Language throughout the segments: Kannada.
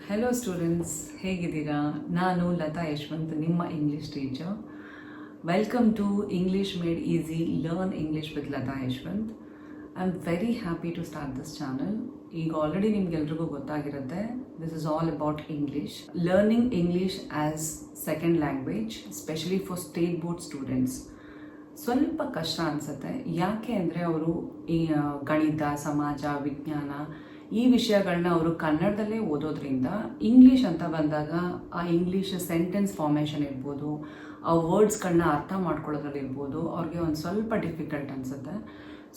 ಹೆಲೋ ಸ್ಟೂಡೆಂಟ್ಸ್, ಹೇಗಿದ್ದೀರಾ? ನಾನು ಲತಾ ಯಶವಂತ್, ನಿಮ್ಮ English teacher. Welcome to English made easy, learn English with Latha Yashwant. I am very happy to start this channel. ಈಗ ಆಲ್ರೆಡಿ ನಿಮ್ಗೆಲ್ರಿಗೂ ಗೊತ್ತಾಗಿರುತ್ತೆ, this is all about English. Learning English as second language, specially for state board students, ಸ್ವಲ್ಪ ಕಷ್ಟ ಅನಿಸುತ್ತೆ. ಯಾಕೆ ಅಂದರೆ ಅವರು ಈ ಗಣಿತ, ಸಮಾಜ, ವಿಜ್ಞಾನ ಈ ವಿಷಯಗಳನ್ನ ಅವರು ಕನ್ನಡದಲ್ಲೇ ಓದೋದ್ರಿಂದ ಇಂಗ್ಲೀಷ್ ಅಂತ ಬಂದಾಗ ಆ ಇಂಗ್ಲೀಷ್ ಸೆಂಟೆನ್ಸ್ ಫಾರ್ಮೇಷನ್ ಇರ್ಬೋದು, ಆ ವರ್ಡ್ಸ್ಗಳನ್ನ ಅರ್ಥ ಮಾಡ್ಕೊಳ್ಳೋದ್ರಲ್ಲಿರ್ಬೋದು, ಅವ್ರಿಗೆ ಒಂದು ಸ್ವಲ್ಪ ಡಿಫಿಕಲ್ಟ್ ಅನಿಸುತ್ತೆ.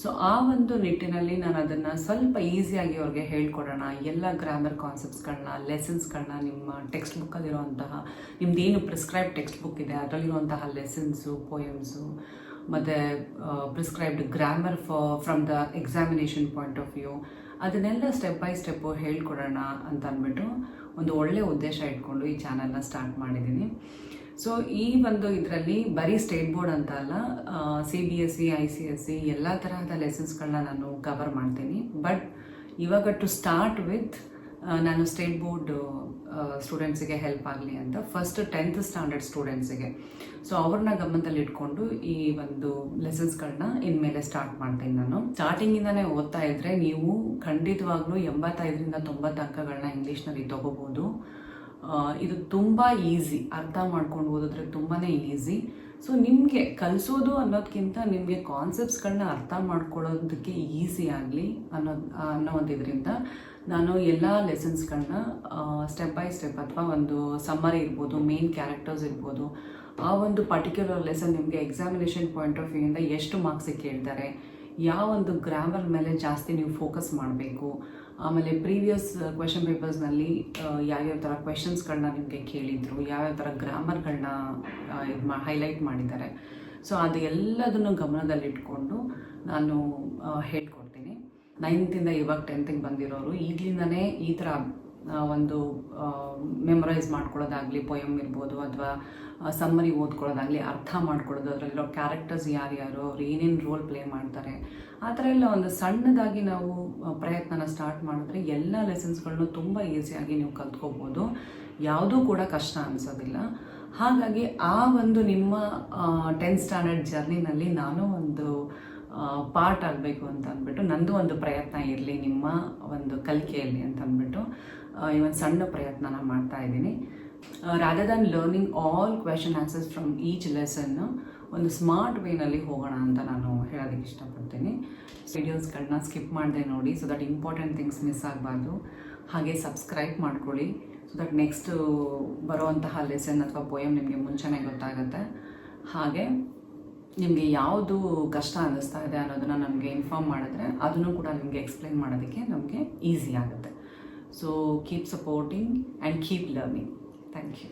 ಸೊ ಆ ಒಂದು ನಿಟ್ಟಿನಲ್ಲಿ ನಾನು ಅದನ್ನು ಸ್ವಲ್ಪ ಈಸಿಯಾಗಿ ಅವ್ರಿಗೆ ಹೇಳ್ಕೊಡೋಣ. ಎಲ್ಲ ಗ್ರಾಮರ್ ಕಾನ್ಸೆಪ್ಟ್ಸ್ಗಳನ್ನ, ಲೆಸನ್ಸ್ಗಳನ್ನ ನಿಮ್ಮ ಟೆಕ್ಸ್ಟ್ ಬುಕ್ಕಲ್ಲಿರುವಂತಹ ನಿಮ್ಮದೇನು ಪ್ರಿಸ್ಕ್ರೈಬ್ ಟೆಕ್ಸ್ಟ್ ಬುಕ್ ಇದೆ ಅದರಲ್ಲಿರುವಂತಹ ಲೆಸನ್ಸು, ಪೋಯಮ್ಸು ಮತ್ತು prescribed grammar from the examination point of view, ಅದನ್ನೆಲ್ಲ ಸ್ಟೆಪ್ ಬೈ ಸ್ಟೆಪ್ಪು ಹೇಳ್ಕೊಡೋಣ ಅಂತ ಅಂದ್ಬಿಟ್ಟು ಒಂದು ಒಳ್ಳೆಯ ಉದ್ದೇಶ ಇಟ್ಕೊಂಡು ಈ ಚಾನಲ್ನ ಸ್ಟಾರ್ಟ್ ಮಾಡಿದ್ದೀನಿ. ಸೊ ಈ ಒಂದು ಇದರಲ್ಲಿ ಬರೀ ಸ್ಟೇಟ್ ಬೋರ್ಡ್ ಅಂತ ಅಲ್ಲ, CBSE, ICSE ಎಲ್ಲ ತರಹದ ಲೆಸನ್ಸ್ಗಳನ್ನ ನಾನು ಕವರ್ ಮಾಡ್ತೀನಿ. ಬಟ್ ಇವಾಗ ಟು ಸ್ಟಾರ್ಟ್ ವಿತ್ ನಾನು ಸ್ಟೇಟ್ ಬೋರ್ಡ್ ಸ್ಟೂಡೆಂಟ್ಸಿಗೆ ಹೆಲ್ಪ್ ಆಗಲಿ ಅಂತ ಫಸ್ಟ್ 10th ಸ್ಟ್ಯಾಂಡರ್ಡ್ ಸ್ಟೂಡೆಂಟ್ಸಿಗೆ, ಸೊ ಅವ್ರನ್ನ ಗಮನದಲ್ಲಿ ಇಟ್ಕೊಂಡು ಈ ಒಂದು ಲೆಸನ್ಸ್ಗಳನ್ನ ಇನ್ಮೇಲೆ ಸ್ಟಾರ್ಟ್ ಮಾಡ್ತೀನಿ. ನಾನು ಸ್ಟಾರ್ಟಿಂಗಿಂದನೇ ಓದ್ತಾ ಇದ್ದರೆ ನೀವು ಖಂಡಿತವಾಗ್ಲೂ 85ರಿಂದ 90 ಅಂಕಗಳನ್ನ ಇಂಗ್ಲೀಷ್ನಲ್ಲಿ ತೊಗೋಬೋದು. ಇದು ತುಂಬ ಈಸಿ, ಅರ್ಥ ಮಾಡ್ಕೊಂಡು ಓದಿದ್ರೆ ತುಂಬಾ ಈಸಿ. ಸೊ ನಿಮಗೆ ಕಲಿಸೋದು ಅನ್ನೋದಕ್ಕಿಂತ ನಿಮಗೆ ಕಾನ್ಸೆಪ್ಟ್ಸ್ಗಳನ್ನ ಅರ್ಥ ಮಾಡ್ಕೊಳ್ಳೋದಕ್ಕೆ ಈಸಿ ಆಗಲಿ ಅನ್ನೋ ಒಂದು ಇದರಿಂದ ನಾನು ಎಲ್ಲ ಲೆಸನ್ಸ್ಗಳನ್ನ ಸ್ಟೆಪ್ ಬೈ ಸ್ಟೆಪ್, ಅಥವಾ ಒಂದು ಸಮ್ಮರಿ ಇರ್ಬೋದು, ಮೇನ್ ಕ್ಯಾರೆಕ್ಟರ್ಸ್ ಇರ್ಬೋದು, ಆ ಒಂದು ಪರ್ಟಿಕ್ಯುಲರ್ ಲೆಸನ್ ನಿಮಗೆ ಎಕ್ಸಾಮಿನೇಷನ್ ಪಾಯಿಂಟ್ ಆಫ್ ವ್ಯೂಯಿಂದ ಎಷ್ಟು ಮಾರ್ಕ್ಸಿಗೆ ಕೇಳ್ತಾರೆ, ಯಾವ ಒಂದು ಗ್ರಾಮರ್ ಮೇಲೆ ಜಾಸ್ತಿ ನೀವು ಫೋಕಸ್ ಮಾಡಬೇಕು, ಆಮೇಲೆ ಪ್ರೀವಿಯಸ್ ಕ್ವೆಶನ್ ಪೇಪರ್ಸ್ನಲ್ಲಿ ಯಾವ್ಯಾವ ಥರ ಕ್ವೆಶನ್ಸ್ಗಳನ್ನ ನಿಮಗೆ ಕೇಳಿದರು, ಯಾವ್ಯಾವ ಥರ ಗ್ರಾಮರ್ಗಳನ್ನ ಹೈಲೈಟ್ ಮಾಡಿದ್ದಾರೆ. ಸೊ ಅದು ಎಲ್ಲದನ್ನು ಗಮನದಲ್ಲಿಟ್ಕೊಂಡು ನಾನು ಹೇಳ್ಕೊಡ್ತೀನಿ. 9th ಇವಾಗ 10th ಬಂದಿರೋರು ಈಗಲಿಂದನೇ ಈ ಥರ ಒಂದು ಮೆಮೊರೈಸ್ ಮಾಡ್ಕೊಳ್ಳೋದಾಗಲಿ, ಪೊಯಮ್ ಇರ್ಬೋದು ಅಥವಾ ಸಮ್ಮರಿ ಓದ್ಕೊಳ್ಳೋದಾಗಲಿ, ಅರ್ಥ ಮಾಡ್ಕೊಳ್ಳೋದು, ಅದರಲ್ಲಿರೋ ಕ್ಯಾರೆಕ್ಟರ್ಸ್ ಯಾರ್ಯಾರು, ಅವ್ರು ಏನೇನು ರೋಲ್ ಪ್ಲೇ ಮಾಡ್ತಾರೆ, ಆ ಥರ ಎಲ್ಲ ಒಂದು ಸಣ್ಣದಾಗಿ ನಾವು ಪ್ರಯತ್ನನ ಸ್ಟಾರ್ಟ್ ಮಾಡಿದ್ರೆ ಎಲ್ಲ ಲೆಸನ್ಸ್ಗಳನ್ನು ತುಂಬ ಈಸಿಯಾಗಿ ನೀವು ಕಲ್ತ್ಕೋಬೋದು. ಯಾವುದೂ ಕೂಡ ಕಷ್ಟ ಅನಿಸೋದಿಲ್ಲ. ಹಾಗಾಗಿ ಆ ಒಂದು ನಿಮ್ಮ 10th ಸ್ಟ್ಯಾಂಡರ್ಡ್ ಜರ್ನಿನಲ್ಲಿ ನಾನು ಒಂದು ಪಾರ್ಟ್ ಆಗಬೇಕು ಅಂತ ಅಂದ್ಬಿಟ್ಟು, ನಂದು ಒಂದು ಪ್ರಯತ್ನ ಇರಲಿ ನಿಮ್ಮ ಒಂದು ಕಲಿಕೆಯಲ್ಲಿ ಅಂತ ಅಂದ್ಬಿಟ್ಟು ಈ ಒಂದು ಸಣ್ಣ ಪ್ರಯತ್ನನ ಮಾಡ್ತಾ ಇದ್ದೀನಿ. Rather than learning all question answers from each ಲೆಸನ್ನು ಒಂದು ಸ್ಮಾರ್ಟ್ ವೇನಲ್ಲಿ ಹೋಗೋಣ ಅಂತ ನಾನು ಹೇಳೋದಕ್ಕೆ ಇಷ್ಟಪಡ್ತೀನಿ. ವಿಡಿಯೋಸ್ಗಳನ್ನ ಸ್ಕಿಪ್ ಮಾಡದೆ ನೋಡಿ, so that important things miss ಆಗಬಾರ್ದು. ಹಾಗೆ ಸಬ್ಸ್ಕ್ರೈಬ್ ಮಾಡ್ಕೊಳ್ಳಿ, ಸೊ ದಟ್ ನೆಕ್ಸ್ಟ್ ಬರುವಂತಹ ಲೆಸನ್ ಅಥವಾ ಪೋಯಮ್ ನಿಮಗೆ ಮುಂಚೆನೇ ಗೊತ್ತಾಗುತ್ತೆ. ಹಾಗೆ ನಿಮಗೆ ಯಾವುದು ಕಷ್ಟ ಅನ್ನಿಸ್ತಾ ಇದೆ ಅನ್ನೋದನ್ನು ನಮಗೆ ಇನ್ಫಾರ್ಮ್ ಮಾಡಿದ್ರೆ ಅದನ್ನು ಕೂಡ ನಿಮಗೆ ಎಕ್ಸ್ಪ್ಲೈನ್ ಮಾಡೋದಕ್ಕೆ ನಮಗೆ ಈಸಿ ಆಗುತ್ತೆ. So keep supporting and keep learning. Thank you.